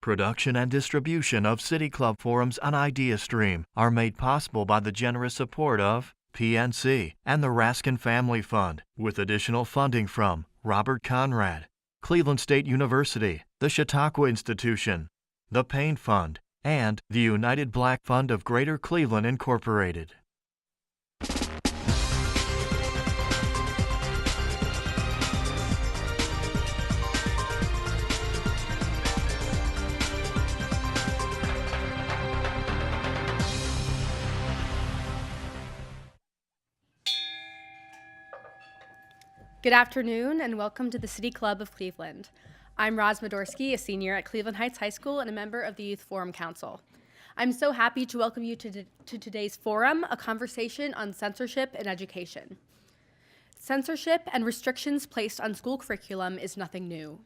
Production and distribution of City Club forums on IdeaStream are made possible by the generous support of PNC and the Raskin Family Fund, with additional funding from Robert Conrad, Cleveland State University, the Chautauqua Institution, the Payne Fund, and the United Black Fund of Greater Cleveland, Incorporated. Good afternoon and welcome to the City Club of Cleveland. I'm Roz Medorsky, a senior at Cleveland Heights High School and a member of the Youth Forum Council. I'm so happy to welcome you to today's forum, a conversation on censorship in education. Censorship and restrictions placed on school curriculum is nothing new.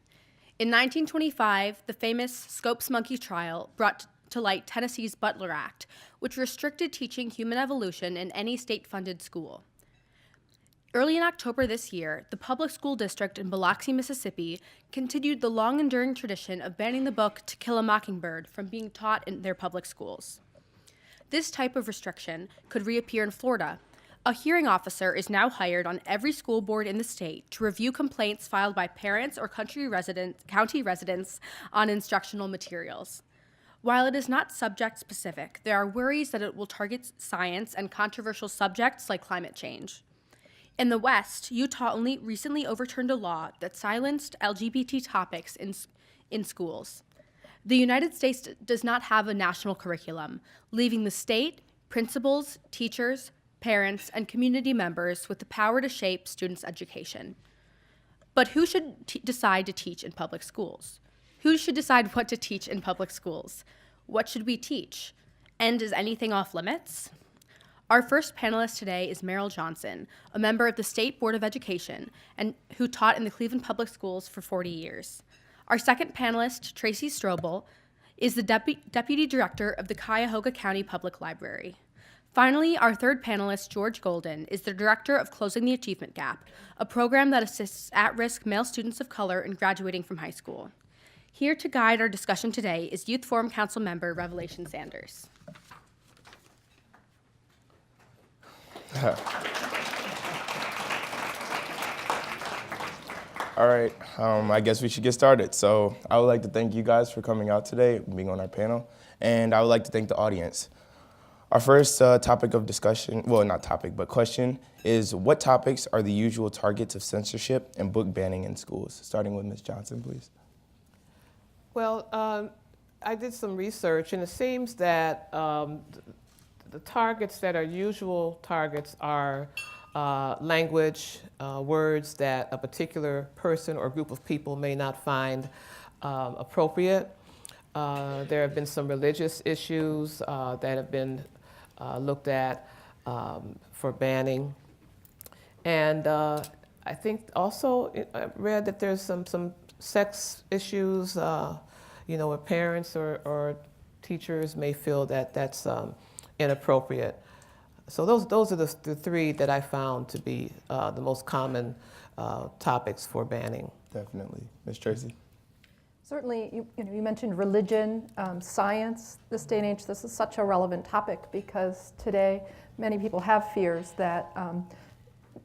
In 1925, the famous Scopes Monkey trial brought to light Tennessee's Butler Act, which restricted teaching human evolution in any state-funded school. Early in October this year, the public school district in Biloxi, Mississippi, continued the long-enduring tradition of banning the book To Kill a Mockingbird from being taught in their public schools. This type of restriction could reappear in Florida. A hearing officer is now hired on every school board in the state to review complaints filed by parents or county residents on instructional materials. While it is not subject-specific, there are worries that it will target science and controversial subjects like climate change. In the West, Utah only recently overturned a law that silenced LGBT topics in schools. The United States does not have a national curriculum, leaving the state, principals, teachers, parents, and community members with the power to shape students' education. But who should decide to teach in public schools? Who should decide what to teach in public schools? What should we teach? And is anything off limits? Our first panelist today is Meryl Johnson, a member of the State Board of Education and who taught in the Cleveland Public Schools for 40 years. Our second panelist, Tracy Strobel, is the Deputy Director of the Cuyahoga County Public Library. Finally, our third panelist, George Golden, is the Director of Closing the Achievement Gap, a program that assists at-risk male students of color in graduating from high school. Here to guide our discussion today is Youth Forum Council member Revelation Sanders. All right, I guess we should get started. So I would like to thank you guys for coming out today, being on our panel, and I would like to thank the audience. Our first topic of discussion, well, not topic, but question, is what topics are the usual targets of censorship and book banning in schools? Starting with Ms. Johnson, please. Well, I did some research, and it seems that the targets that are usual targets are language, words that a particular person or group of people may not find appropriate. There have been some religious issues that have been looked at for banning. And I think also I read that there's some sex issues, where parents or teachers may feel that that's inappropriate. So those are the three that I found to be the most common topics for banning. Definitely. Ms. Tracy? Certainly, you mentioned religion, science. This day and age, this is such a relevant topic because today many people have fears that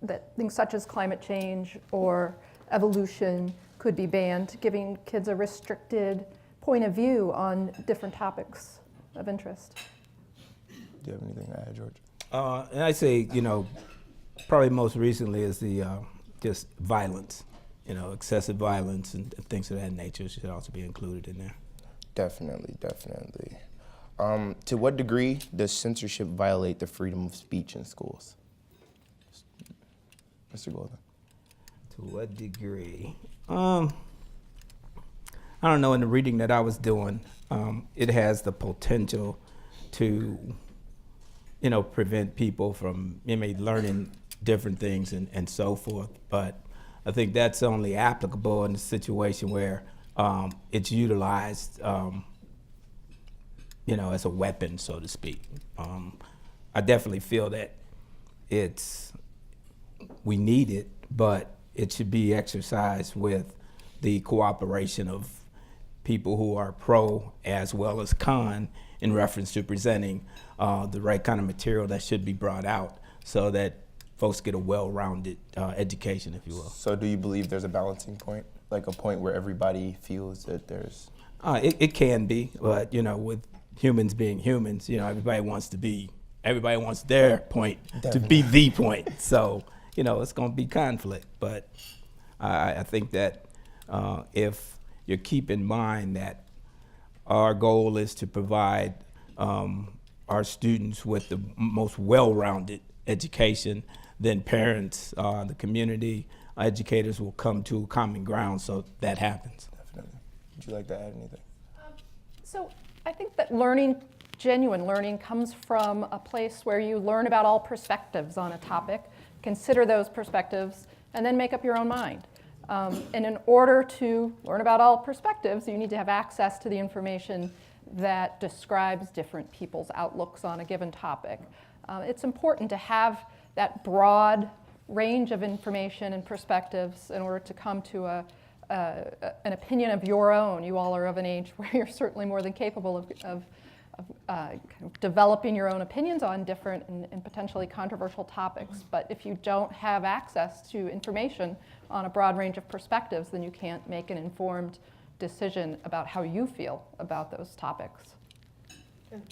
that things such as climate change or evolution could be banned, giving kids a restricted point of view on different topics of interest. Do you have anything to add, George? And I say, probably most recently is the just violence, excessive violence and things of that nature should also be included in there. Definitely. To what degree does censorship violate the freedom of speech in schools? Mr. Golden. To what degree? I don't know, in the reading that I was doing, it has the potential to prevent people from learning different things and so forth. But I think that's only applicable in a situation where it's utilized, as a weapon, so to speak. I definitely feel that we need it, but it should be exercised with the cooperation of people who are pro as well as con in reference to presenting the right kind of material that should be brought out so that folks get a well-rounded education, if you will. So do you believe there's a balancing point, like a point where everybody feels that there's... It can be, but with humans being humans, everybody wants their point to be the point. So, it's going to be conflict. But I think that if you keep in mind that our goal is to provide our students with the most well-rounded education, then parents, the community, educators will come to a common ground so that happens. Definitely. Would you like to add anything? So I think that genuine learning comes from a place where you learn about all perspectives on a topic, consider those perspectives, and then make up your own mind. And in order to learn about all perspectives, you need to have access to the information that describes different people's outlooks on a given topic. It's important to have that broad range of information and perspectives in order to come to an opinion of your own. You all are of an age where you're certainly more than capable of kind of developing your own opinions on different and potentially controversial topics. But if you don't have access to information on a broad range of perspectives, then you can't make an informed decision about how you feel about those topics.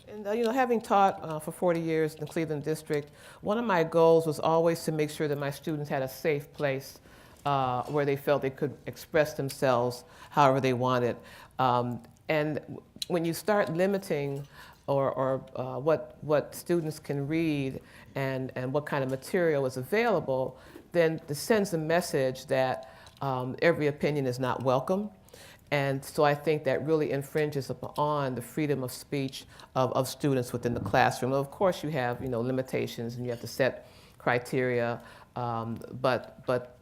And having taught for 40 years in the Cleveland District, one of my goals was always to make sure that my students had a safe place where they felt they could express themselves however they wanted. And when you start limiting or what students can read and what kind of material is available, then it sends a message that every opinion is not welcome. And so I think that really infringes upon the freedom of speech of students within the classroom. Of course, you have limitations and you have to set criteria, but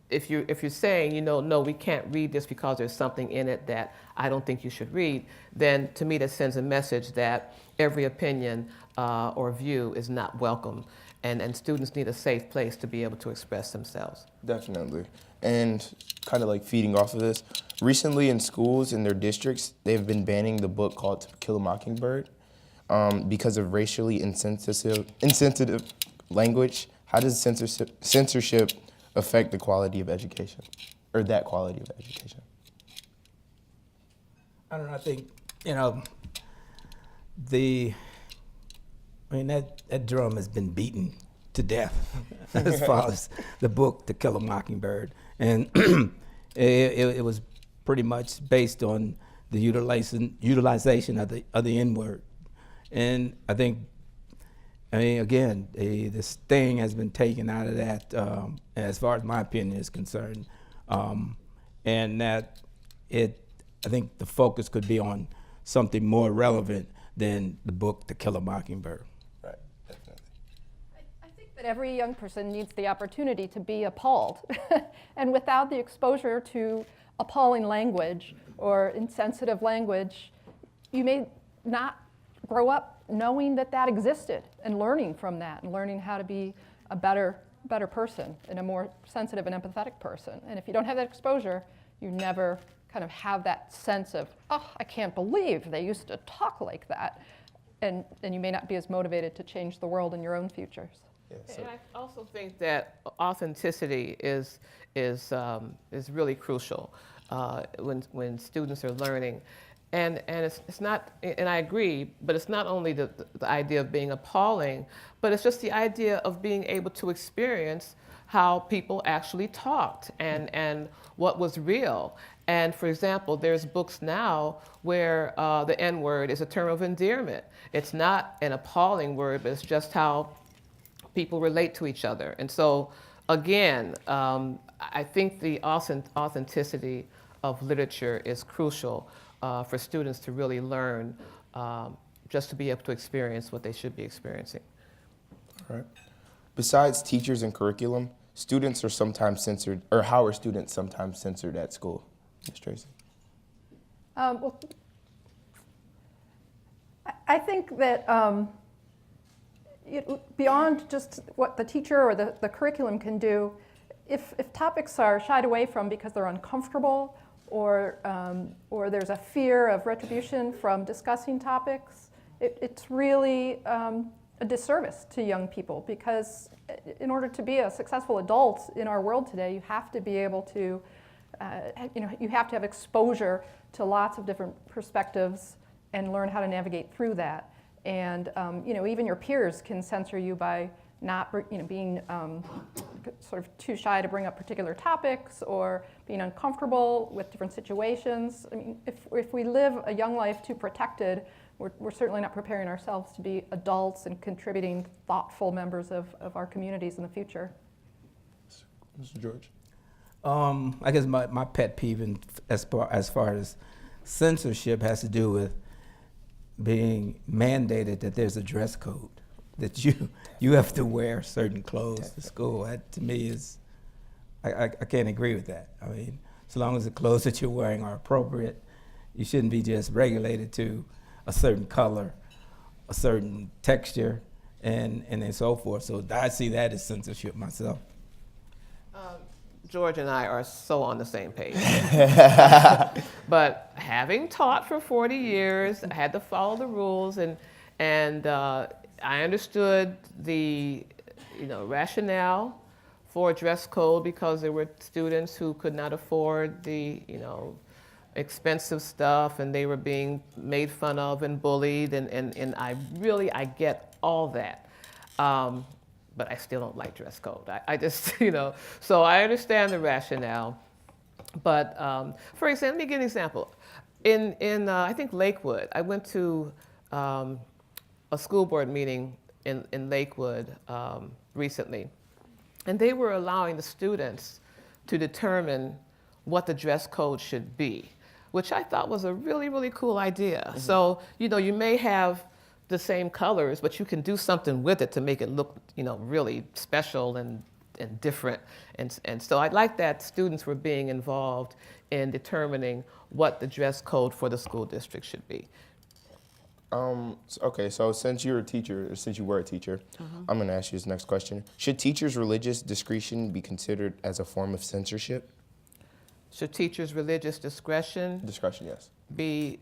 if you're saying no, we can't read this because there's something in it that I don't think you should read, then to me that sends a message that every opinion or view is not welcome, and students need a safe place to be able to express themselves. Definitely. And kind of like feeding off of this, recently in schools in their districts, they've been banning the book called To Kill a Mockingbird because of racially insensitive language. How does censorship affect the quality of education, or that quality of education? I don't know, I think, that drum has been beaten to death as far as the book To Kill a Mockingbird. And it was pretty much based on the utilization of the N-word. And I think, again, this thing has been taken out of that, as far as my opinion is concerned, and that I think the focus could be on something more relevant than the book To Kill a Mockingbird. Right, definitely. I think that every young person needs the opportunity to be appalled. And without the exposure to appalling language or insensitive language, you may not grow up knowing that existed and learning from that and learning how to be a better person and a more sensitive and empathetic person. And if you don't have that exposure, you never kind of have that sense of, oh, I can't believe they used to talk like that. And you may not be as motivated to change the world in your own futures. Yeah, And I also think that authenticity is really crucial when students are learning. And it's not, and I agree, but it's not only the idea of being appalling, but it's just the idea of being able to experience how people actually talked and what was real. And for example, there's books now where the N-word is a term of endearment. It's not an appalling word, but it's just how people relate to each other. And so, again, I think the authenticity of literature is crucial for students to really learn, just to be able to experience what they should be experiencing. All right. Besides teachers and curriculum, students are sometimes censored, or how are students sometimes censored at school? Ms. Tracy. Well, I think that beyond just what the teacher or the curriculum can do, if topics are shied away from because they're uncomfortable or there's a fear of retribution from discussing topics, it's really a disservice to young people, because in order to be a successful adult in our world today, you have to be able to, you have to have exposure to lots of different perspectives and learn how to navigate through that. And even your peers can censor you by not being sort of too shy to bring up particular topics, or being uncomfortable with different situations. I mean, if we live a young life too protected, we're certainly not preparing ourselves to be adults and contributing thoughtful members of our communities in the future. Mr. George? I guess my pet peeve as far as censorship has to do with being mandated that there's a dress code, that you have to wear certain clothes to school. That to me is, I can't agree with that. I mean, so long as the clothes that you're wearing are appropriate, you shouldn't be just regulated to a certain color, a certain texture, and then so forth. So I see that as censorship myself. George and I are so on the same page. But having taught for 40 years, I had to follow the rules, and I understood the rationale for a dress code, because there were students who could not afford the expensive stuff, and they were being made fun of and bullied, and I get all that. But I still don't like dress code. I just, so I understand the rationale. But for example, let me give an example. In I think Lakewood, I went to a school board meeting in Lakewood recently, and they were allowing the students to determine what the dress code should be, which I thought was a really, really cool idea. Mm-hmm. So, you may have the same colors, but you can do something with it to make it look, really special and different. And so I like that students were being involved in determining what the dress code for the school district should be. Okay, so since you were a teacher, I'm going to ask you this next question. Should teachers' religious discretion be considered as a form of censorship? Should teachers' religious discretion Yes. be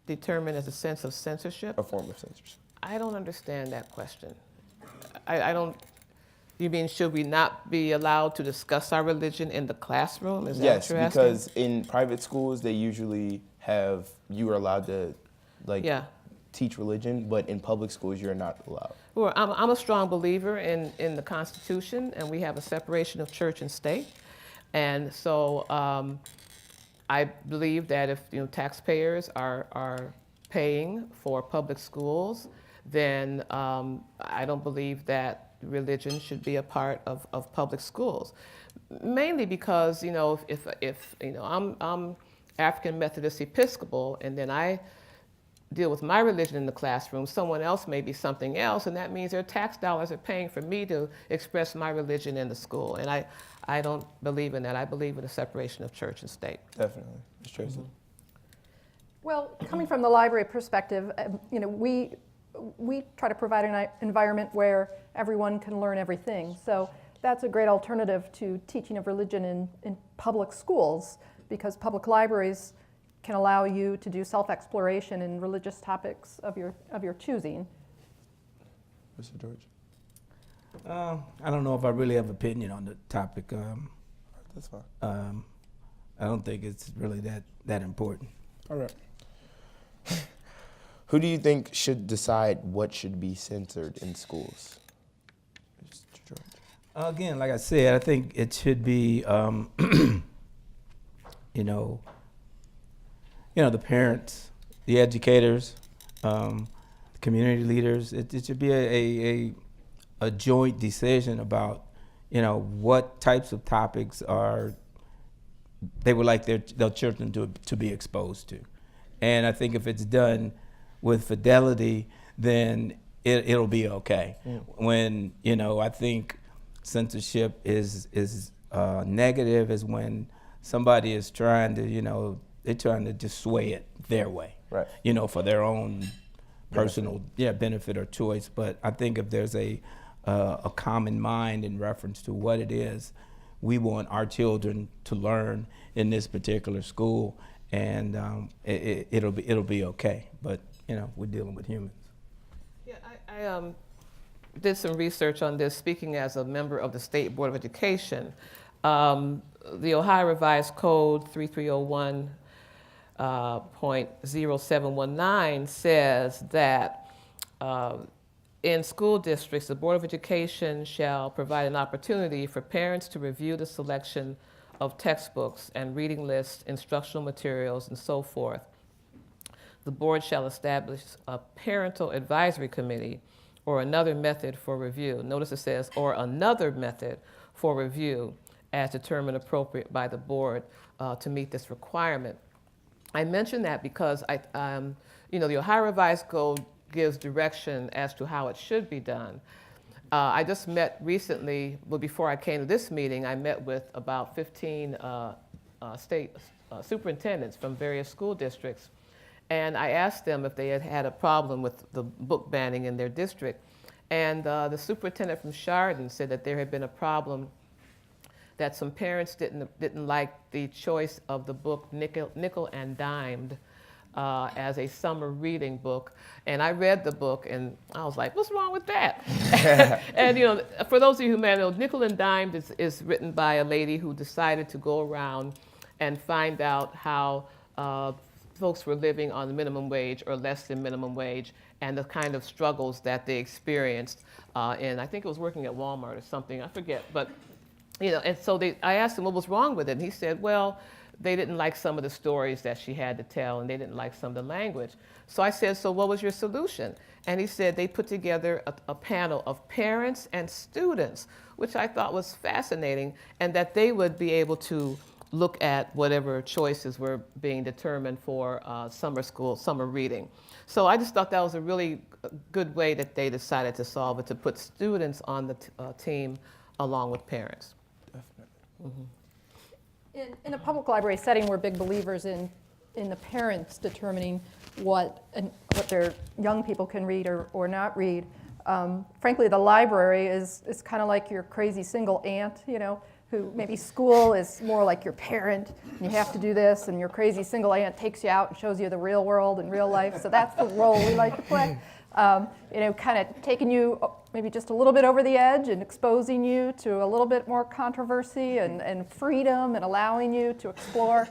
determined as a sense of censorship? A form of censorship. I don't understand that question. I don't. You mean, should we not be allowed to discuss our religion in the classroom? Is that Yes, what you're asking? because in private schools they usually you are allowed to teach religion, but in public schools you're not allowed. Well, I'm a strong believer in the Constitution, and we have a separation of church and state, and so I believe that if taxpayers are paying for public schools, then I don't believe that religion should be a part of public schools. Mainly because if I'm African Methodist Episcopal, and then I deal with my religion in the classroom, someone else may be something else, and that means their tax dollars are paying for me to express my religion in the school. And I don't believe in that. I believe in the separation of church and state. Definitely. Ms. Tracy? Mm-hmm. Well, coming from the library perspective, we try to provide an environment where everyone can learn everything. So that's a great alternative to teaching of religion in public schools, because public libraries can allow you to do self-exploration in religious topics of your choosing. Mr. George? I don't know if I really have an opinion on the topic. That's fine. I don't think it's really that important. All right. Who do you think should decide what should be censored in schools? Mr. George? Again, like I said, I think it should be, the parents, the educators, community leaders. It should be a joint decision about, what types of topics they would like their children to be exposed to. And I think if it's done with fidelity, then it'll be okay. Mm. When, I think censorship is negative is when somebody is trying to, they're trying to just sway it their way, right? For their own personal benefit or choice. But I think if there's a common mind in reference to what it is, we want our children to learn in this particular school, and it'll be okay. But we're dealing with humans. Yeah, I did some research on this, speaking as a member of the State Board of Education. The Ohio Revised Code 3301.0719 says that in school districts, the Board of Education shall provide an opportunity for parents to review the selection of textbooks and reading lists, instructional materials, and so forth. The board shall establish a parental advisory committee or another method for review. Notice it says, or another method for review as determined appropriate by the board to meet this requirement. I mention that because the Ohio Revised Code gives direction as to how it should be done. I just met recently, well, before I came to this meeting, I met with about 15 state superintendents from various school districts. And I asked them if they had had a problem with the book banning in their district. And the superintendent from Chardon said that there had been a problem, that some parents didn't like the choice of the book Nickel and Dimed as a summer reading book. And I read the book and I was like, what's wrong with that? And for those of you who may know, Nickel and Dimed is written by a lady who decided to go around and find out how folks were living on the minimum wage or less than minimum wage, and the kind of struggles that they experienced. And I think it was working at Walmart or something, I forget. But and so I asked him what was wrong with it, and he said, well, they didn't like some of the stories that she had to tell, and they didn't like some of the language. So I said, so what was your solution? And he said they put together a panel of parents and students, which I thought was fascinating, and that they would be able to look at whatever choices were being determined for summer reading. So I just thought that was a really good way that they decided to solve it, to put students on the team along with parents. Definitely. Mm-hmm. In a public library setting, we're big believers in the parents determining what their young people can read or not read. Frankly, the library is kind of like your crazy single aunt, who maybe school is more like your parent, and you have to do this, and your crazy single aunt takes you out and shows you the real world and real life. So that's the role we like to play. Kind of taking you maybe just a little bit over the edge and exposing you to a little bit more controversy and freedom, and allowing you to explore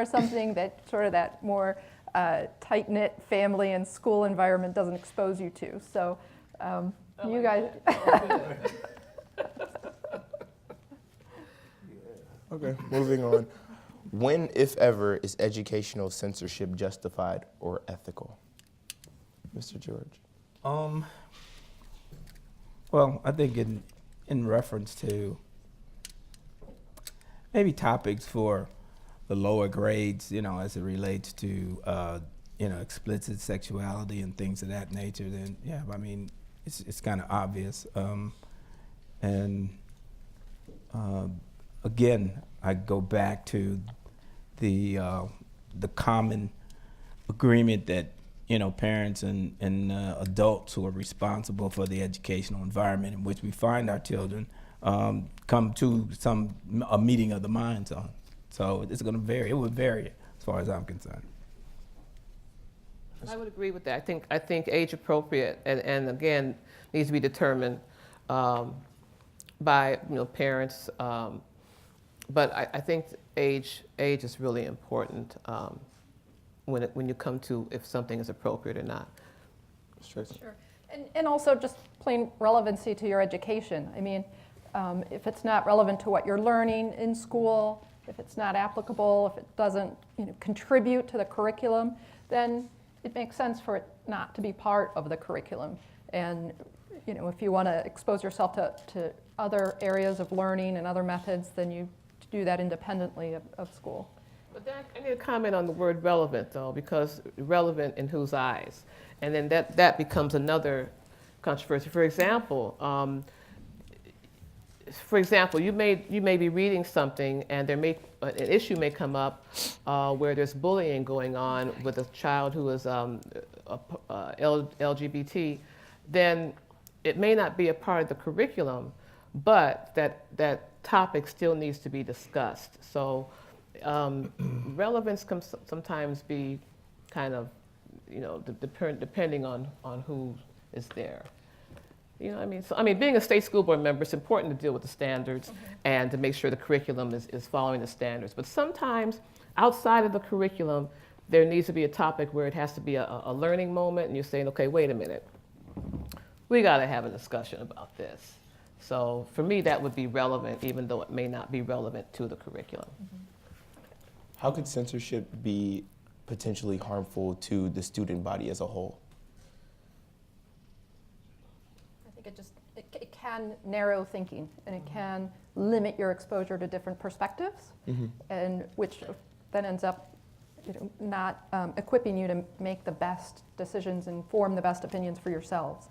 something that sort of that more tight-knit family and school environment doesn't expose you to. So you guys. Okay, moving on. When, if ever, is educational censorship justified or ethical? Mr. George. Well, I think in reference to maybe topics for the lower grades, as it relates to explicit sexuality and things of that nature, then yeah, I mean, it's kind of obvious. Again, I go back to the common agreement that parents and adults who are responsible for the educational environment in which we find our children come to a meeting of the minds on. So it's going to vary. It would vary as far as I'm concerned. I would agree with that. I think age appropriate and again needs to be determined by parents. But I think age is really important when you come to if something is appropriate or not. Sure. And also just plain relevancy to your education. I mean, if it's not relevant to what you're learning in school, if it's not applicable, if it doesn't contribute to the curriculum, then it makes sense for it not to be part of the curriculum. And if you want to expose yourself to other areas of learning and other methods, then you do that independently of school. But I need to comment on the word relevant, though, because relevant in whose eyes? And then that becomes another controversy. For example, you may be reading something, and an issue may come up where there's bullying going on with a child who is LGBT. Then it may not be a part of the curriculum, but that topic still needs to be discussed. So relevance can sometimes be kind of, depending on who is there. You know what I mean? So, being a state school board member, it's important to deal with the standards and to make sure the curriculum is following the standards. But sometimes, outside of the curriculum, there needs to be a topic where it has to be a learning moment, and you're saying, okay, wait a minute. We got to have a discussion about this. So for me, that would be relevant, even though it may not be relevant to the curriculum. How could censorship be potentially harmful to the student body as a whole? I think it can narrow thinking, and it can limit your exposure to different perspectives, and which then ends up not equipping you to make the best decisions and form the best opinions for yourselves.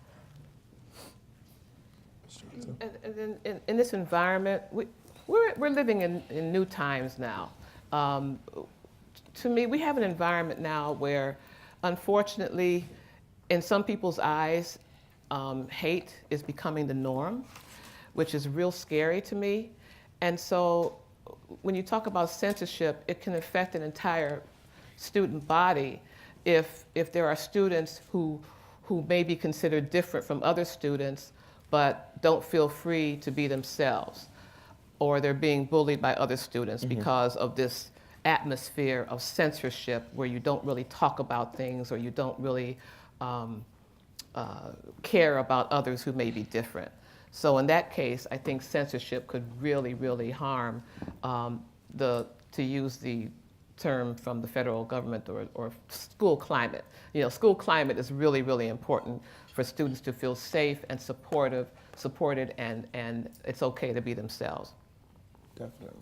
And then in this environment, we're living in new times now. To me, we have an environment now where, unfortunately, in some people's eyes, hate is becoming the norm, which is real scary to me. And so when you talk about censorship, it can affect an entire student body if there are students who may be considered different from other students but don't feel free to be themselves, or they're being bullied by other students because of this atmosphere of censorship where you don't really talk about things, or you don't really care about others who may be different. So in that case, I think censorship could really, really harm to use the term from the federal government, or school climate. School climate is really, really important for students to feel safe and supported, and it's okay to be themselves. Definitely.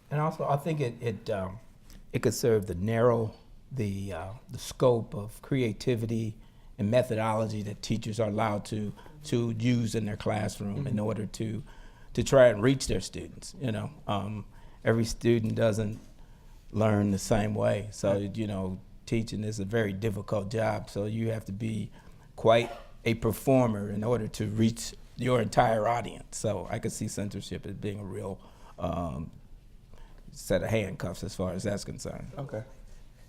And also, I think it could serve to narrow the scope of creativity and methodology that teachers are allowed to use in their classroom in order to try and reach their students. Every student doesn't learn the same way, so teaching is a very difficult job. So you have to be quite a performer in order to reach your entire audience. So I could see censorship as being a real set of handcuffs as far as that's concerned. Okay.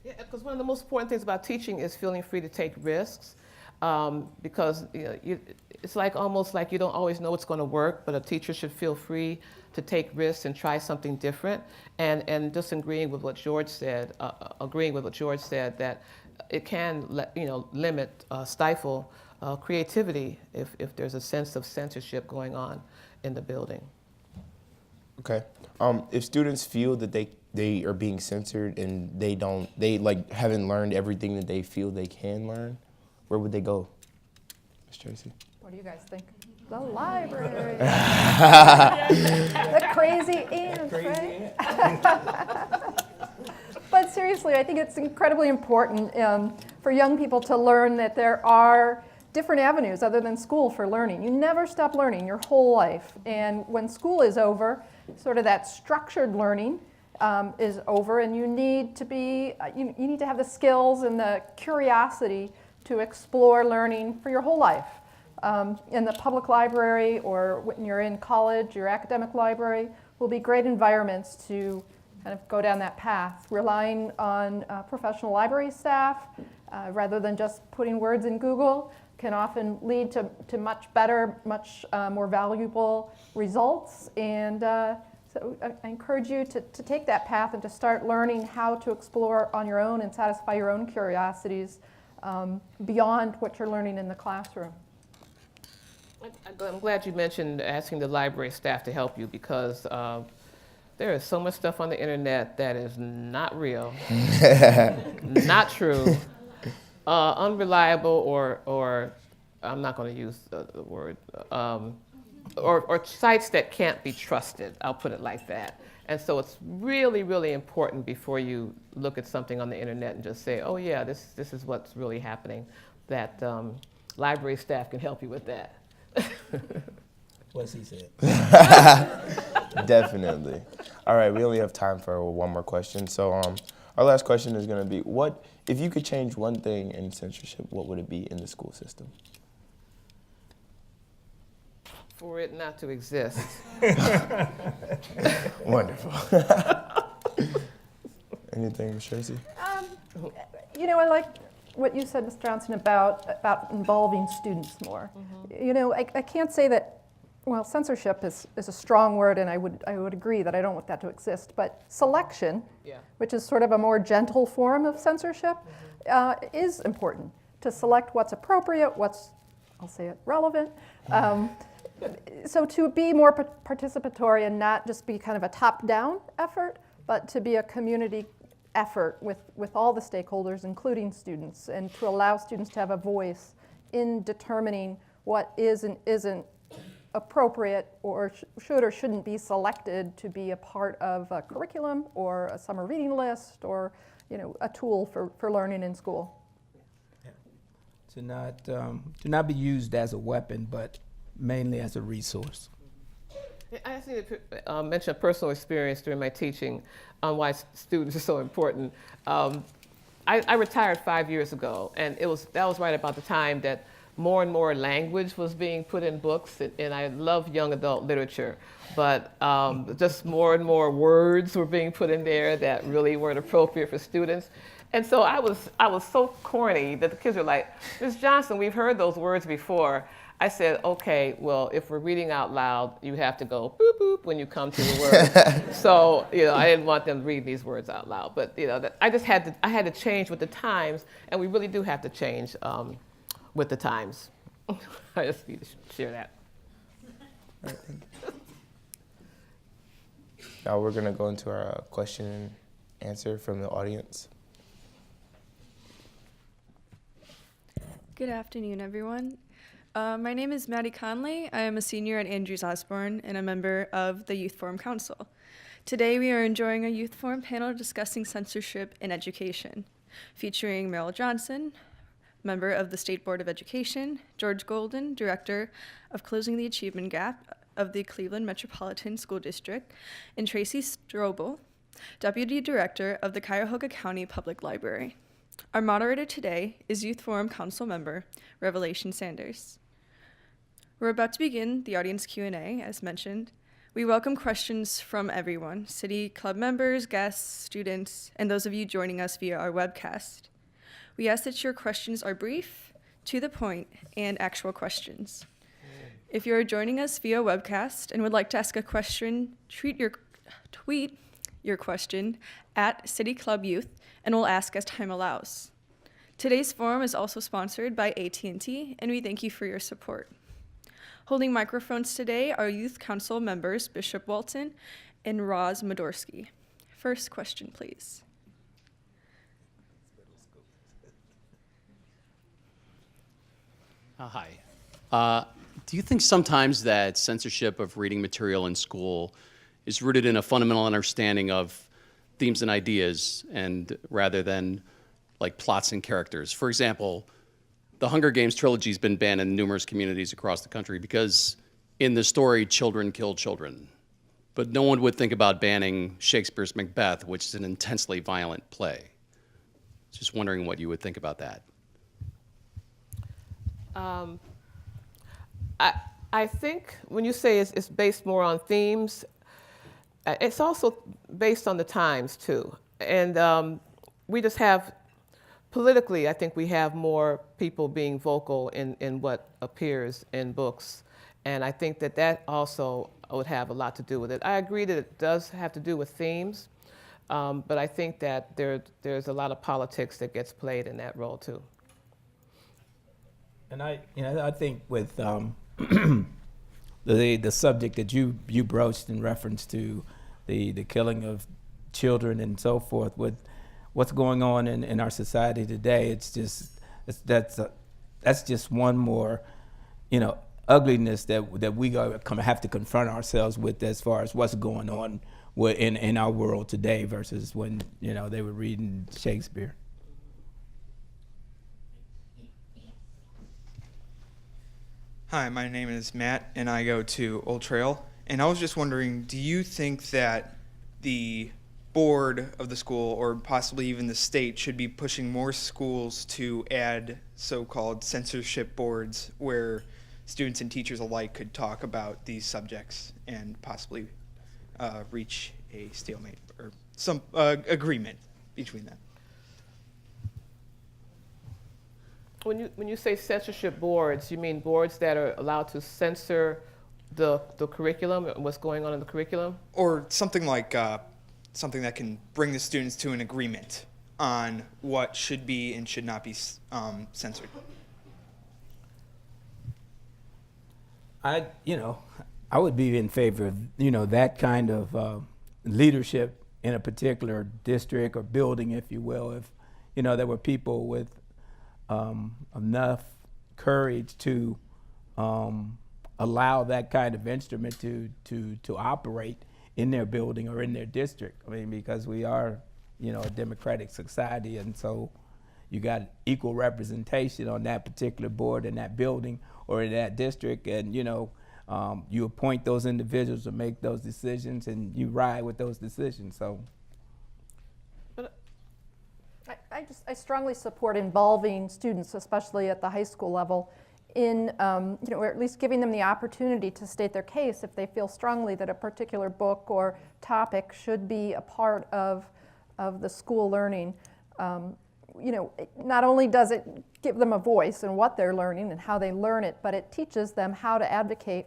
Yeah, because one of the most important things about teaching is feeling free to take risks, because it's almost like you don't always know what's going to work, but a teacher should feel free to take risks and try something different. And just agreeing with what George said, that it can limit, stifle creativity if there's a sense of censorship going on in the building. Okay. If students feel that they are being censored and they haven't learned everything that they feel they can learn, where would they go? Ms. Tracy? What do you guys think? The library. The crazy ants, right? But seriously, I think it's incredibly important for young people to learn that there are different avenues other than school for learning. You never stop learning your whole life. And when school is over, sort of that structured learning is over, and you need to be, you need to have the skills and the curiosity to explore learning for your whole life. In the public library, or when you're in college, your academic library will be great environments to kind of go down that path, relying on professional library staff rather than just putting words in Google can often lead to much better, much more valuable results. And so I encourage you to take that path and to start learning how to explore on your own and satisfy your own curiosities beyond what you're learning in the classroom. I'm glad you mentioned asking the library staff to help you, because there is so much stuff on the internet that is not real, not true, unreliable, or I'm not going to use the word, or sites that can't be trusted. I'll put it like that. And so it's really, really important before you look at something on the internet and just say, oh yeah, this is what's really happening, that library staff can help you with that. What's he said? Definitely. All right, we only have time for one more question. So our last question is going to be, what if you could change one thing in censorship, what would it be in the school system? for it not to exist. Wonderful. Anything, Ms. Tracy? You know, I like what you said, Ms. Johnson, about involving students more. You know, I can't say that, well, censorship is a strong word, and I would agree that I don't want that to exist, but selection, Yeah. which is sort of a more gentle form of censorship, is important to select what's appropriate, what's, I'll say it, relevant. So to be more participatory and not just be kind of a top-down effort, but to be a community effort with all the stakeholders, including students, and to allow students to have a voice in determining what is and isn't appropriate or should or shouldn't be selected to be a part of a curriculum or a summer reading list or, you know, a tool for learning in school. To not be used as a weapon, but mainly as a resource. I just need to mention a personal experience during my teaching on why students are so important. I retired 5 years ago, and that was right about the time that more and more language was being put in books, and I love young adult literature, but just more and more words were being put in there that really weren't appropriate for students. And so I was so corny that the kids were like, "Ms. Johnson, we've heard those words before." I said, "Okay, well, if we're reading out loud, you have to go boop boop when you come to the word." So, you know, I didn't want them to read these words out loud, but you know, I had to change with the times, and we really do have to change with the times. I just need to share that. All right, thank you. Now we're going to go into our question and answer from the audience. Good afternoon, everyone. My name is Maddie Conley. I am a senior at Andrews Osborne and a member of the Youth Forum Council. Today we are enjoying a Youth Forum panel discussing censorship in education, featuring Meryl Johnson, member of the State Board of Education, George Golden, Director of Closing the Achievement Gap of the Cleveland Metropolitan School District, and Tracy Strobel, Deputy Director of the Cuyahoga County Public Library. Our moderator today is Youth Forum Council member Revelation Sanders. We're about to begin the audience Q&A, as mentioned. We welcome questions from everyone, City Club members, guests, students, and those of you joining us via our webcast. We ask that your questions are brief, to the point, and actual questions. If you are joining us via webcast and would like to ask a question, tweet your question at City Club Youth, and we'll ask as time allows. Today's forum is also sponsored by AT&T, and we thank you for your support. Holding microphones today are Youth Council members Bishop Walton and Roz Modorsky. First question, please. Hi. Do you think sometimes that censorship of reading material in school is rooted in a fundamental understanding of themes and ideas, and rather than like plots and characters? For example, the Hunger Games trilogy has been banned in numerous communities across the country because in the story, children kill children. But no one would think about banning Shakespeare's Macbeth, which is an intensely violent play. Just wondering what you would think about that. I think when you say it's based more on themes, it's also based on the times too. And we just have, politically, I think we have more people being vocal in what appears in books. And I think that also would have a lot to do with it. I agree that it does have to do with themes, but I think that there's a lot of politics that gets played in that role too. And I think with the subject that you broached in reference to the killing of children and so forth, with what's going on in our society today, that's just one more, ugliness that we have to confront ourselves with as far as what's going on in our world today versus when they were reading Shakespeare. Hi, my name is Matt, and I go to Old Trail. And I was just wondering, do you think that the board of the school, or possibly even the state, should be pushing more schools to add so-called censorship boards where students and teachers alike could talk about these subjects and possibly reach a stalemate or some agreement between them. When you say censorship boards, you mean boards that are allowed to censor the curriculum and what's going on in the curriculum? Or something like something that can bring the students to an agreement on what should be and should not be censored. I would be in favor of, that kind of leadership in a particular district or building, if you will. If, there were people with enough courage to allow that kind of instrument to operate in their building or in their district. I mean, because we are, a democratic society, and so you got equal representation on that particular board in that building or in that district, and you appoint those individuals to make those decisions, and you ride with those decisions. So, I strongly support involving students, especially at the high school level, in or at least giving them the opportunity to state their case if they feel strongly that a particular book or topic should be a part of the school learning. Not only does it give them a voice in what they're learning and how they learn it, but it teaches them how to advocate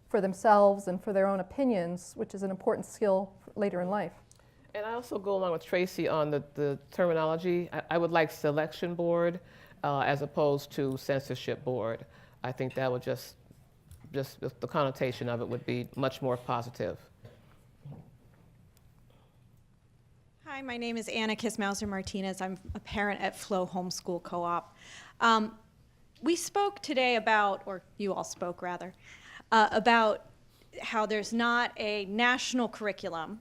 for themselves and for their own opinions, which is an important skill later in life. And I also go along with Tracy on the terminology. I would like selection board as opposed to censorship board. I think that would just the connotation of it would be much more positive. Hi, my name is Anna Kismauser-Martinez. I'm a parent at Flow Homeschool Co-op. We spoke today about, or you all spoke rather, about how there's not a national curriculum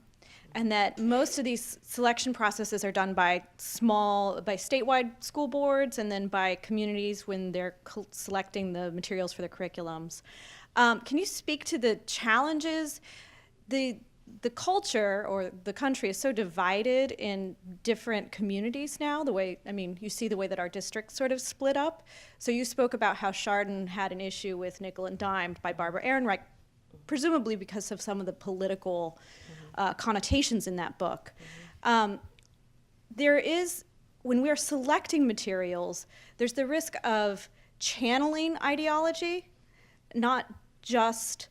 and that most of these selection processes are done by statewide school boards and then by communities when they're selecting the materials for their curriculums. Can you speak to the challenges? The culture or the country is so divided in different communities now, you see the way that our districts sort of split up. So you spoke about how Chardon had an issue with Nickel and Dimed by Barbara Ehrenreich, presumably because of some of the political connotations in that book. There is, when we are selecting materials, there's the risk of channeling ideology, not just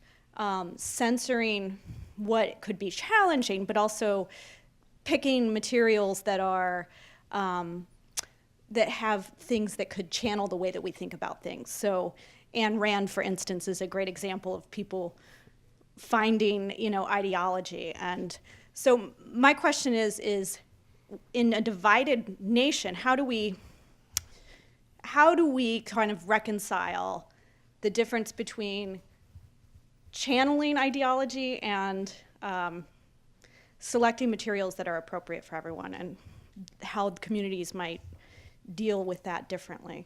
censoring what could be challenging, but also picking materials that are that have things that could channel the way that we think about things. So Ayn Rand, for instance, is a great example of people finding, ideology. And so my question is in a divided nation, how do we kind of reconcile the difference between channeling ideology and selecting materials that are appropriate for everyone, and how communities might deal with that differently?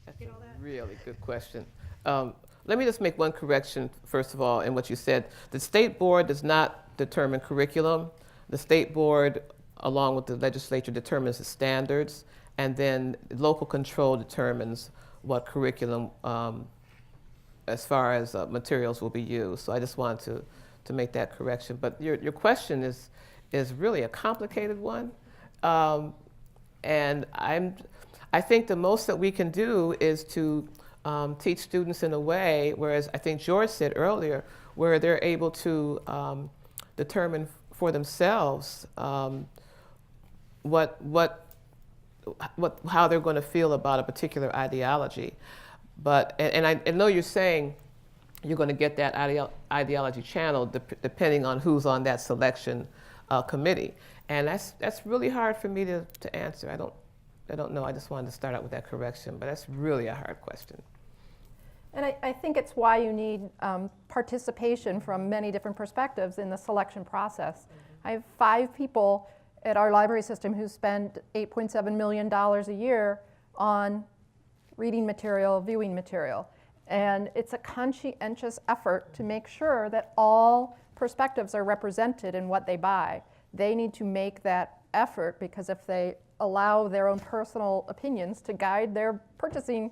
That's a really good question. Let me just make one correction, first of all, in what you said. The state board does not determine curriculum. The state board, along with the legislature, determines the standards, and then local control determines what curriculum as far as materials will be used. So I just wanted to make that correction. But your question is really a complicated one. And I think the most that we can do is to teach students in a way, whereas I think George said earlier, where they're able to determine for themselves how they're going to feel about a particular ideology. But, and I know you're saying you're going to get that ideology channel depending on who's on that selection committee. And that's really hard for me to answer. I don't know. I just wanted to start out with that correction, but that's really a hard question. And I think it's why you need participation from many different perspectives in the selection process. I have 5 people at our library system who spend $8.7 million a year on reading material, viewing material. And it's a conscientious effort to make sure that all perspectives are represented in what they buy. They need to make that effort, because if they allow their own personal opinions to guide their purchasing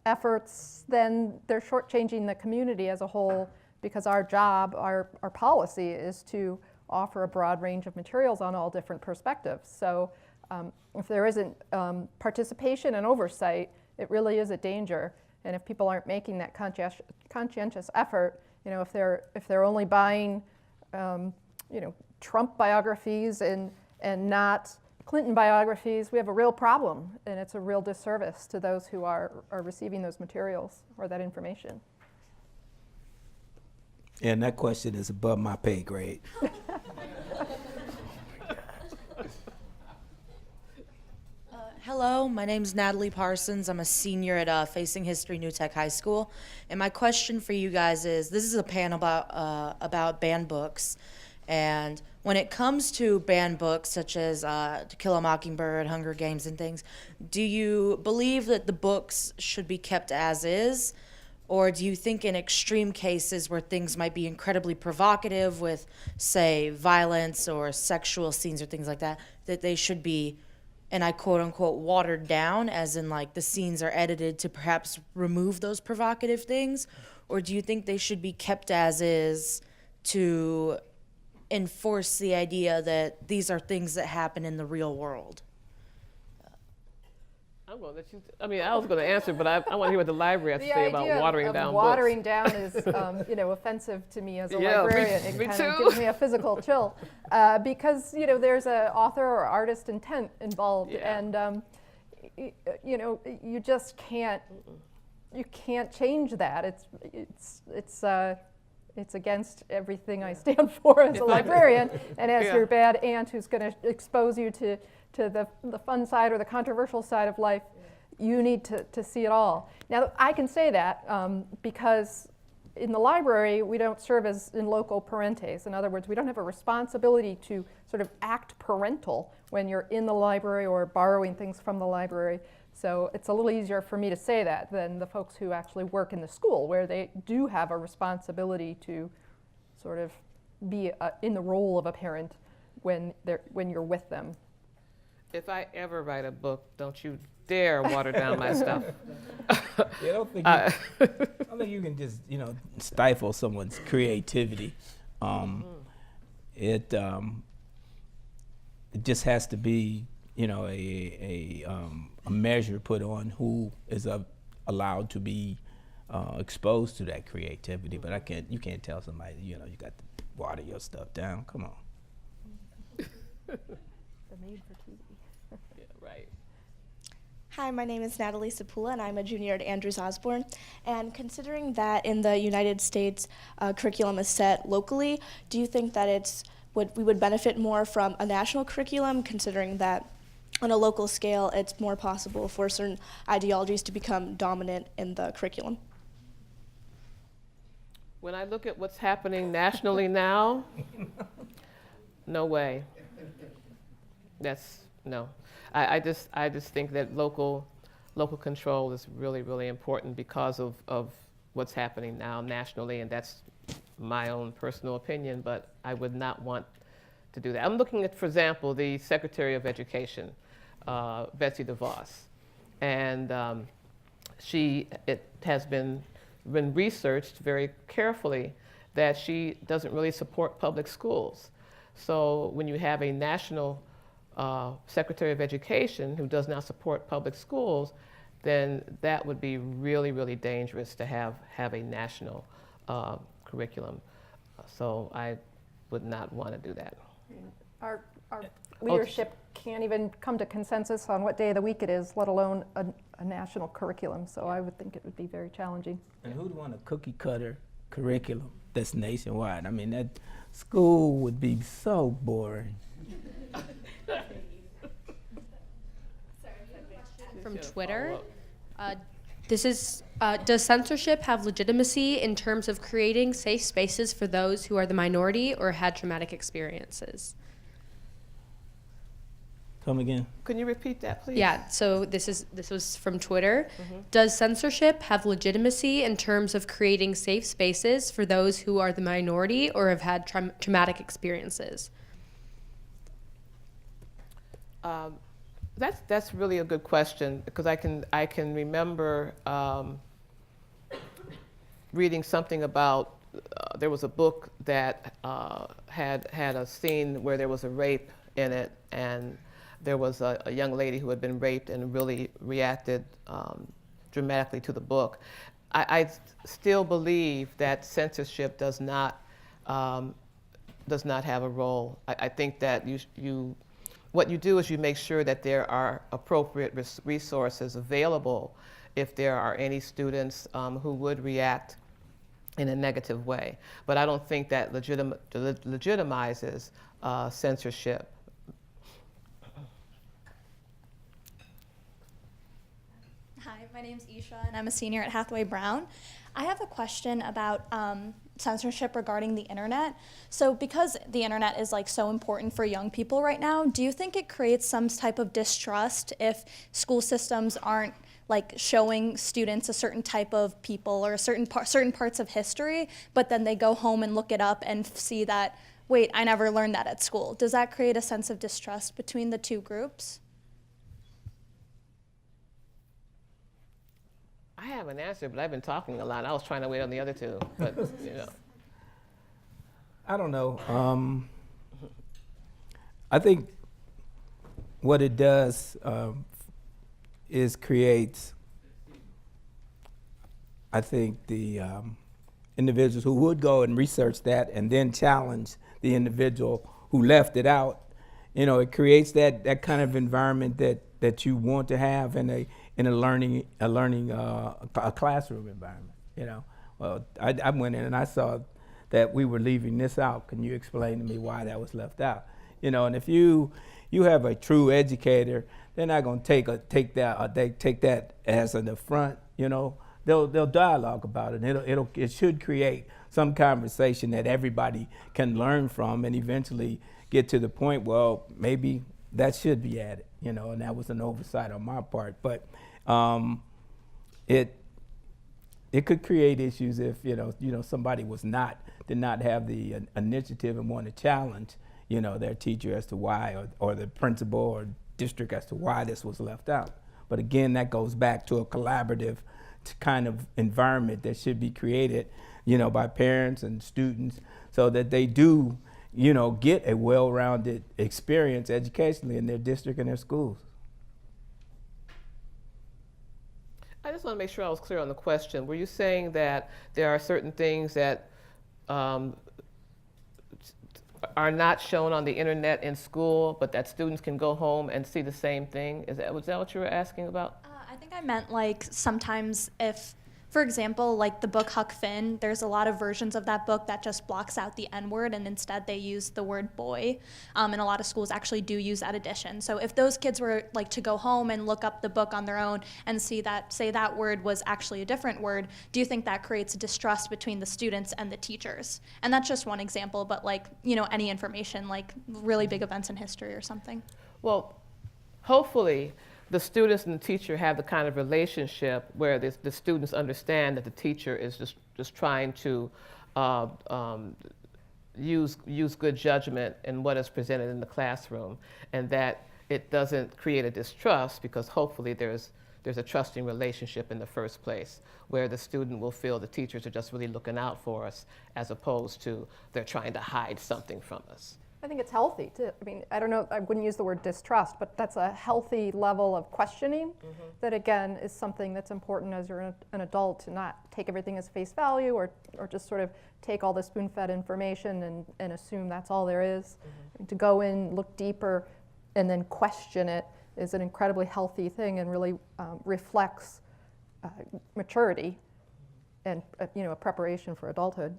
efforts, then they're shortchanging the community as a whole, because our job, our policy is to offer a broad range of materials on all different perspectives. So if there isn't participation and oversight, it really is a danger. And if people aren't making that conscientious effort, if they're only buying Trump biographies and not Clinton biographies, we have a real problem, and it's a real disservice to those who are receiving those materials or that information. And that question is above my pay grade. Hello, my name is Natalie Parsons. I'm a senior at Facing History New Tech High School. And my question for you guys is, this is a panel about banned books. And when it comes to banned books such as To Kill a Mockingbird, Hunger Games and things, do you believe that the books should be kept as is? Or do you think in extreme cases where things might be incredibly provocative with, say, violence or sexual scenes or things like that, that they should be, and I quote unquote, watered down, as in like the scenes are edited to perhaps remove those provocative things? Or do you think they should be kept as is to enforce the idea that these are things that happen in the real world? I'm going to let you. I was going to answer, but I want to hear what the library has to say about watering down watering books. down is, offensive to me as a Yeah, librarian. It me kind too. of gives me a physical chill because there's an author or artist intent involved, Yeah. and you just can't change that. It's against everything I stand for as a librarian, and as Yeah. your bad aunt who's going to expose you to the fun side or the controversial side of life, you need to see it all. Now, I can say that because in the library, we don't serve as in loco parentes. In other words, we don't have a responsibility to sort of act parental when you're in the library or borrowing things from the library. So it's a little easier for me to say that than the folks who actually work in the school, where they do have a responsibility to sort of be in the role of a parent when you're with them. If I ever write a book, don't you dare water down my stuff. I don't think you can just stifle someone's creativity. It just has to be a measure put on who is allowed to be exposed to that creativity. But you can't tell somebody you got to water your stuff down. Come on. They're made for TV. Yeah, right. Hi, my name is Natalie Sapula, and I'm a junior at Andrews Osborne. And considering that in the United States curriculum is set locally, do you think that we would benefit more from a national curriculum, considering that on a local scale it's more possible for certain ideologies to become dominant in the curriculum? When I look at what's happening nationally now, no way. No. I just think that local control is really, really important because of what's happening now nationally, and that's my own personal opinion, but I would not want to do that. I'm looking at, for example, the Secretary of Education, Betsy DeVos, and it has been researched very carefully that she doesn't really support public schools. So when you have a national Secretary of Education who does not support public schools, then that would be really, really dangerous to have a national curriculum. So I would not want to do that. Our leadership can't even come to consensus on what day of the week it is, let alone a national curriculum. So I would think it would be very challenging. And who'd want a cookie cutter curriculum that's nationwide? I mean, that school would be so boring. From Twitter. This is, does censorship have legitimacy in terms of creating safe spaces for those who are the minority or had traumatic experiences? Come again? Can you repeat that, please? Yeah, so this was from Twitter. Does censorship have legitimacy in terms of creating safe spaces for those who are the minority or have had traumatic experiences? That's really a good question, because I can remember reading something about there was a book that had a scene where there was a rape in it, and there was a young lady who had been raped and really reacted dramatically to the book. I still believe that censorship does not have a role. I think that what you do is you make sure that there are appropriate resources available if there are any students who would react in a negative way. But I don't think that legitimizes censorship. Hi, my name's Isha, and I'm a senior at Hathaway Brown. I have a question about censorship regarding the internet. So because the internet is like so important for young people right now, do you think it creates some type of distrust if school systems aren't like showing students a certain type of people or certain parts of history, but then they go home and look it up and see that, wait, I never learned that at school? Does that create a sense of distrust between the two groups? I have an answer, but I've been talking a lot. I was trying to wait on the other two, but you know. I don't know. I think what it does is creates, I think, the individuals who would go and research that and then challenge the individual who left it out. You know, it creates that kind of environment that you want to have in a classroom environment. You know, well, I went in and I saw that we were leaving this out. Can you explain to me why that was left out? You know, and if you have a true educator, they're not going to take that as an affront. You know, they'll dialogue about it. It should create some conversation that everybody can learn from, and eventually get to the point, well, maybe that should be added. You know, and that was an oversight on my part. But it could create issues if somebody did not have the initiative and want to challenge their teacher as to why, or the principal or district as to why this was left out. But again, that goes back to a collaborative kind of environment that should be created, by parents and students, so that they do, get a well-rounded experience educationally in their district and their schools. I just want to make sure I was clear on the question. Were you saying that there are certain things that are not shown on the internet in school, but that students can go home and see the same thing? Was that what you were asking about? I think I meant like sometimes if, for example, like the book Huck Finn, there's a lot of versions of that book that just blocks out the N-word and instead they use the word boy. And a lot of schools actually do use that addition. So if those kids were like to go home and look up the book on their own and say that word was actually a different word, do you think that creates a distrust between the students and the teachers? And that's just one example, but like, any information, like really big events in history or something. Well, hopefully the students and the teacher have the kind of relationship where the students understand that the teacher is just trying to use good judgment in what is presented in the classroom, and that it doesn't create a distrust, because hopefully there's a trusting relationship in the first place, where the student will feel the teachers are just really looking out for us, as opposed to they're trying to hide something from us. I think it's healthy too. I mean, I don't know, I wouldn't use the word distrust, but that's a healthy level of questioning that, again, is something that's important as you're an adult, to not take everything as face value, or just sort of take all the spoon-fed information and assume that's all there is. To go in, look deeper, and then question it is an incredibly healthy thing, and really reflects maturity and a preparation for adulthood.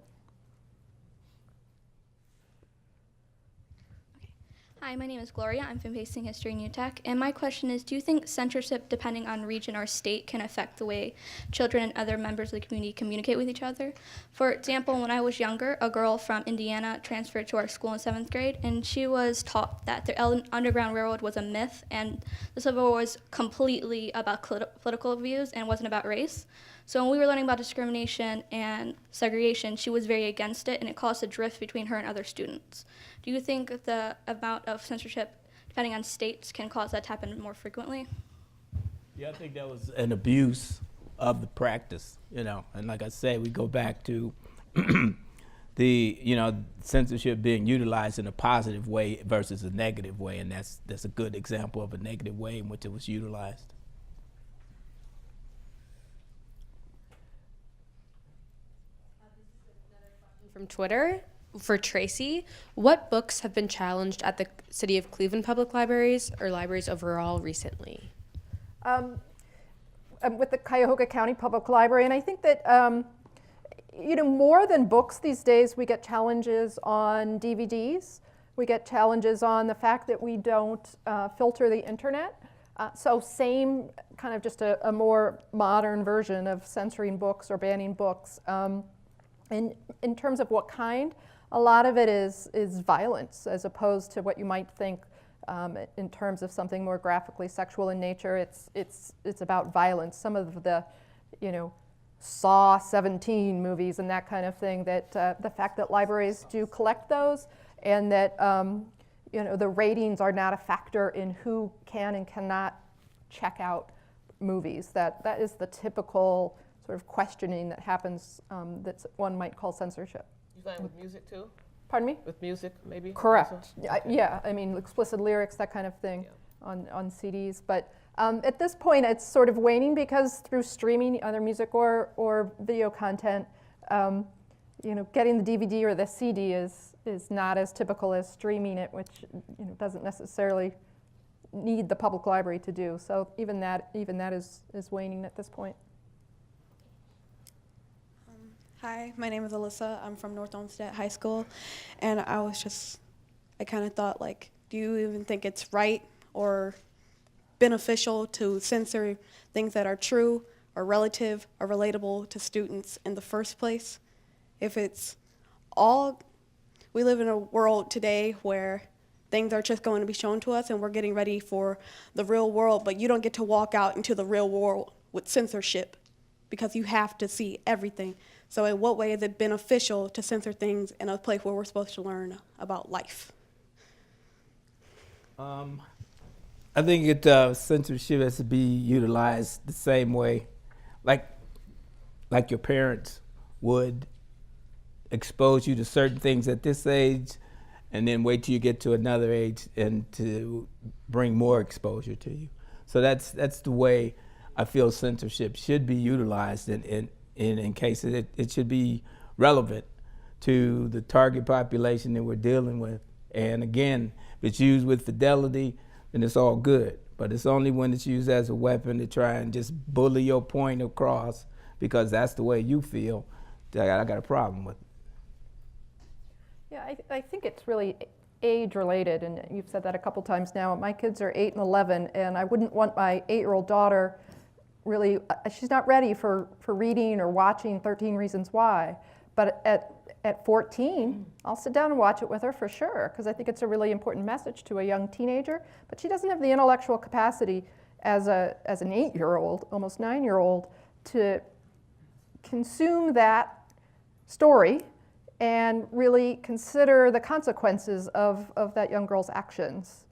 Hi, my name is Gloria. I'm from Facing History and UTech. And my question is, do you think censorship, depending on region or state, can affect the way children and other members of the community communicate with each other? For example, when I was younger, a girl from Indiana transferred to our school in 7th grade, and she was taught that the Underground Railroad was a myth, and the Civil War was completely about political views and wasn't about race. So when we were learning about discrimination and segregation, she was very against it, and it caused a drift between her and other students. Do you think the amount of censorship depending on states, can cause that to happen more frequently? Yeah, I think that was an abuse of the practice, and like I said, we go back to the censorship being utilized in a positive way versus a negative way, and that's a good example of a negative way in which it was utilized. From Twitter for Tracy, what books have been challenged at the City of Cleveland Public Libraries or libraries overall recently? With the Cuyahoga County Public Library, and I think that more than books these days, we get challenges on DVDs. We get challenges on the fact that we don't filter the internet. So same kind of just a more modern version of censoring books or banning books. And in terms of what kind, a lot of it is violence as opposed to what you might think in terms of something more graphically sexual in nature. It's about violence. Some of the, Saw 17 movies and that kind of thing, that the fact that libraries do collect those and that the ratings are not a factor in who can and cannot check out movies. That is the typical sort of questioning that happens that one might call censorship. You find with music too? Pardon me? With music, maybe? Correct. Also? Yeah, I mean, explicit lyrics, that kind of thing, Yeah. on CDs. But at this point, it's sort of waning because through streaming other music or video content, getting the DVD or the CD is not as typical as streaming it, which doesn't necessarily need the public library to do. So even that is waning at this point. Hi, my name is Alyssa. I'm from North Olmsted High School, and I kind of thought, do you even think it's right or beneficial to censor things that are true or relative or relatable to students in the first place? If it's all, we live in a world today where things are just going to be shown to us and we're getting ready for the real world, but you don't get to walk out into the real world with censorship because you have to see everything. So in what way is it beneficial to censor things in a place where we're supposed to learn about life? I think censorship has to be utilized the same way, like your parents would expose you to certain things at this age and then wait till you get to another age and to bring more exposure to you. So that's the way I feel censorship should be utilized in cases. It should be relevant to the target population that we're dealing with. And again, if it's used with fidelity, then it's all good. But it's only when it's used as a weapon to try and just bully your point across because that's the way you feel that I got a problem with it. Yeah, I think it's really age-related, and you've said that a couple times now. My kids are 8 and 11, and I wouldn't want my 8-year-old daughter really, she's not ready for reading or watching 13 Reasons Why. But at 14, I'll sit down and watch it with her for sure, because I think it's a really important message to a young teenager. But she doesn't have the intellectual capacity as an 8-year-old, almost 9-year-old, to consume that story and really consider the consequences of that young girl's actions.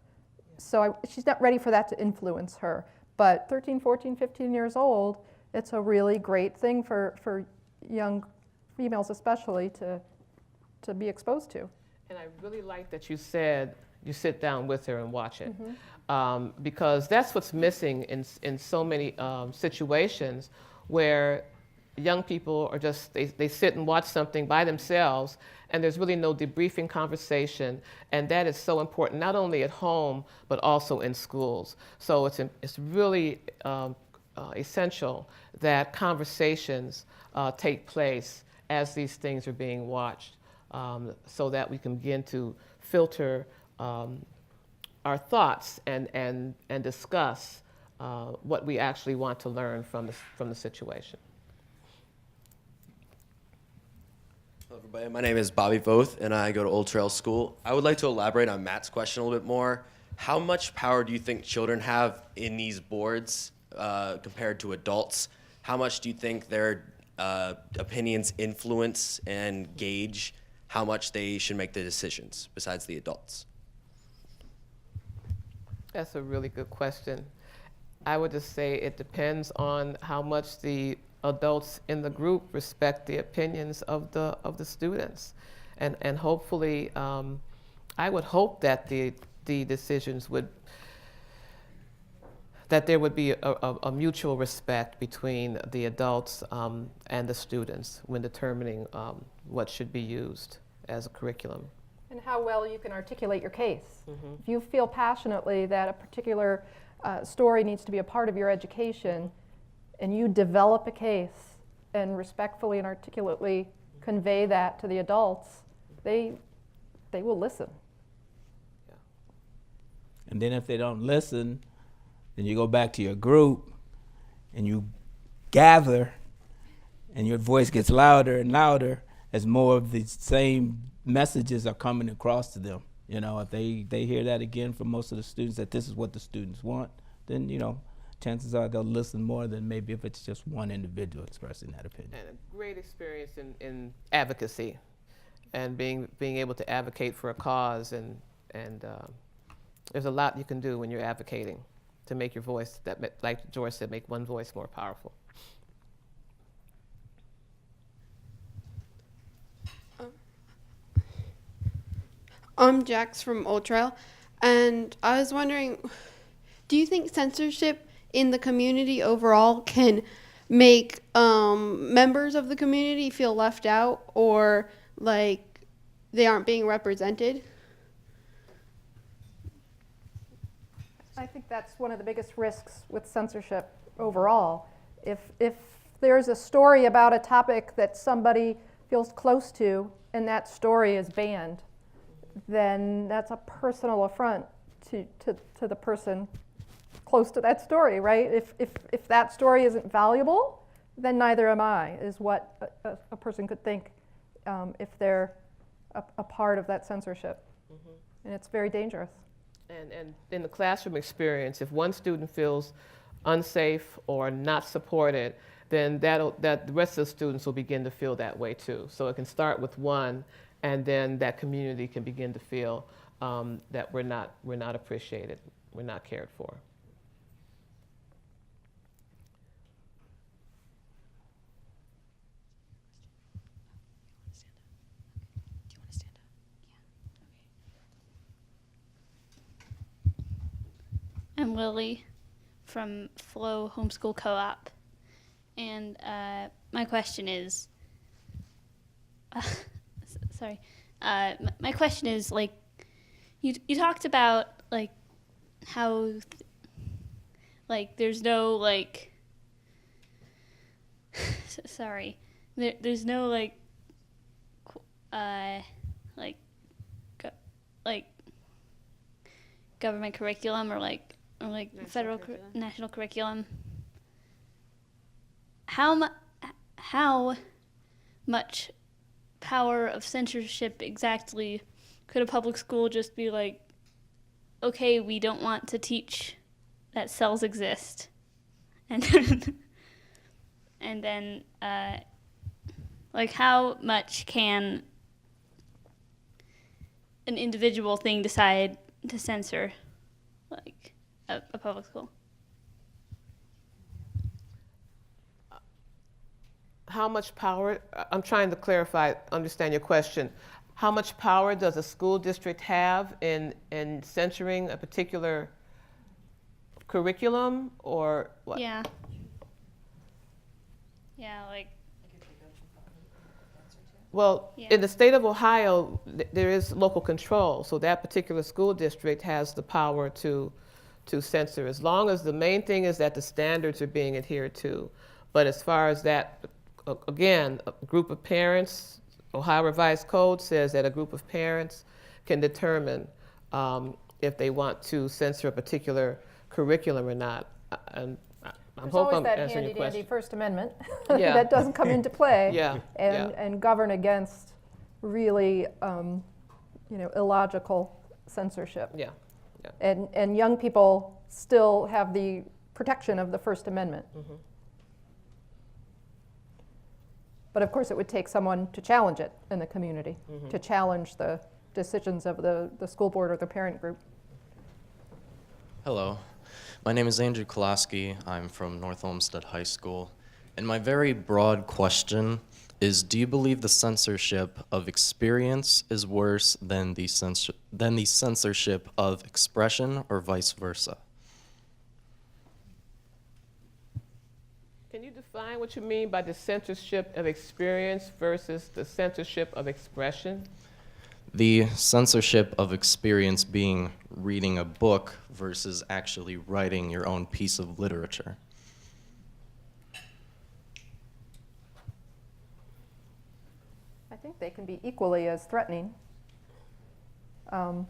So she's not ready for that to influence her. But 13, 14, 15 years old, it's a really great thing for young females especially to be exposed to. And I really like that you said you sit down with her and watch it. Because that's what's missing in so many situations where young people are just, they sit and watch something by themselves and there's really no debriefing conversation, and that is so important, not only at home, but also in schools. So it's really essential that conversations take place as these things are being watched, so that we can begin to filter our thoughts and discuss what we actually want to learn from the situation. Hello everybody, my name is Bobby Voth and I go to Old Trail School. I would like to elaborate on Matt's question a little bit more. How much power do you think children have in these boards compared to adults? How much do you think their opinions influence and gauge how much they should make the decisions besides the adults? That's a really good question. I would just say it depends on how much the adults in the group respect the opinions of the students, and hopefully, I would hope that the decisions would, that there would be a mutual respect between the adults and the students when determining what should be used as a curriculum. And how well you can articulate your case. If you feel passionately that a particular story needs to be a part of your education, and you develop a case and respectfully and articulately convey that to the adults, they will listen. And then if they don't listen, then you go back to your group and you gather, and your voice gets louder and louder as more of the same messages are coming across to them. You know, if they hear that again from most of the students, that this is what the students want, then, you know, chances are they'll listen more than maybe if it's just one individual expressing that opinion. And a great experience in advocacy, and being able to advocate for a cause, and there's a lot you can do when you're advocating to make your voice, that, like George said, make one voice more powerful. I'm Jax from Old Trail, and I was wondering, do you think censorship in the community overall can make members of the community feel left out, or like they aren't being represented? I think that's one of the biggest risks with censorship overall. If there's a story about a topic that somebody feels close to and that story is banned, then that's a personal affront to the person close to that story, right? If that story isn't valuable, then neither am I, is what a person could think if they're a part of that censorship. And it's very dangerous. And in the classroom experience, if one student feels unsafe or not supported, then that the rest of the students will begin to feel that way too. So it can start with one, and then that community can begin to feel that we're not appreciated, we're not cared for. I'm Lily from Flow Homeschool Co-op, and my question is, my question is, like, you talked about like how like there's no like there's no like government curriculum or federal national curriculum. How much power of censorship exactly could a public school just be like, okay, we don't want to teach that cells exist, and then like how much can an individual thing decide to censor like a public school? How much power, I'm trying to understand your question. How much power does a school district have in censoring a particular curriculum, or what? Yeah, like. Well, Yeah. in the state of Ohio, there is local control, so that particular school district has the power to censor, as long as the main thing is that the standards are being adhered to. But as far as that, again, a group of parents, Ohio Revised Code says that a group of parents can determine if they want to censor a particular curriculum or not. And I There's hope always I'm that answering your handy-dandy question. First Amendment Yeah. that doesn't come into play and govern against really illogical censorship. Yeah. And young people still have the protection of the First Amendment. Mm-hmm. But of course, it would take someone to challenge it in the community, Mm-hmm. to challenge the decisions of the school board or the parent group. Hello, my name is Andrew Kolaski. I'm from North Olmsted High School. And my very broad question is, do you believe the censorship of experience is worse than the censorship of expression, or vice versa? Can you define what you mean by the censorship of experience versus the censorship of expression? The censorship of experience being reading a book versus actually writing your own piece of literature. I think they can be equally as threatening. I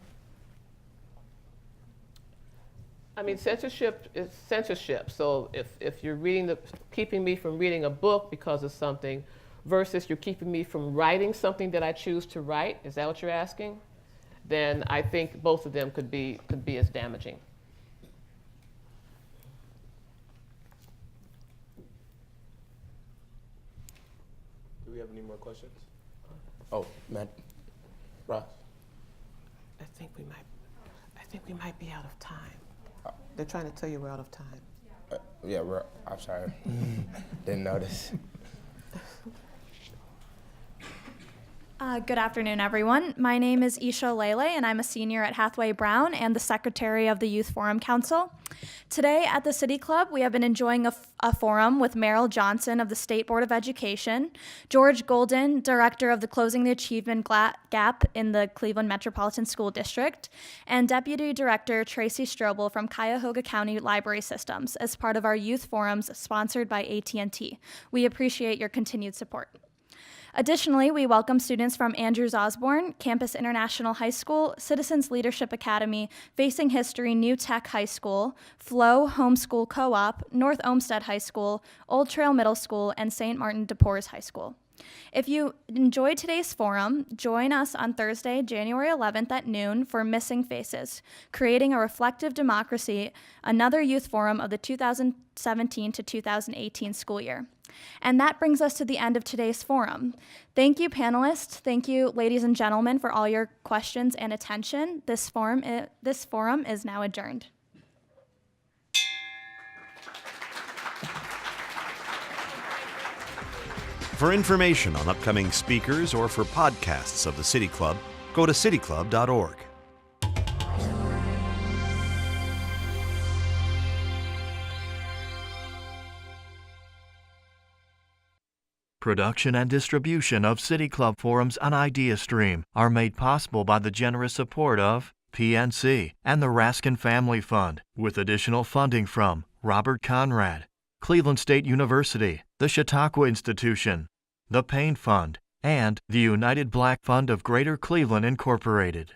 mean, censorship is censorship. So if you're keeping me from reading a book because of something, versus you're keeping me from writing something that I choose to write, is that what you're asking? Then I think both of them could be as damaging. Do we have any more questions? Oh, Matt, Ross. I think we might be out of time. They're trying to tell you we're out of time. Yeah, I'm sorry. Didn't notice. Good afternoon, everyone. My name is Isha Lele, and I'm a senior at Hathaway Brown and the secretary of the Youth Forum Council. Today at the City Club, we have been enjoying a forum with Merrill Johnson of the State Board of Education, George Golden, director of the Closing the Achievement Gap in the Cleveland Metropolitan School District, and Deputy Director Tracy Strobel from Cuyahoga County Library Systems as part of our youth forums sponsored by AT&T. We appreciate your continued support. Additionally, we welcome students from Andrews Osborne, Campus International High School, Citizens Leadership Academy, Facing History New Tech High School, Flow Homeschool Co-op, North Olmsted High School, Old Trail Middle School, and St. Martin de Porres High School. If you enjoyed today's forum, join us on Thursday, January 11th at noon for Missing Faces, Creating a Reflective Democracy, another youth forum of the 2017 to 2018 school year. And that brings us to the end of today's forum. Thank you, panelists. Thank you, ladies and gentlemen, for all your questions and attention. This forum is now adjourned. For information on upcoming speakers or for podcasts of the City Club, go to cityclub.org. Production and distribution of City Club forums on IdeaStream are made possible by the generous support of PNC and the Raskin Family Fund, with additional funding from Robert Conrad, Cleveland State University, the Chautauqua Institution, the Payne Fund, and the United Black Fund of Greater Cleveland, Incorporated.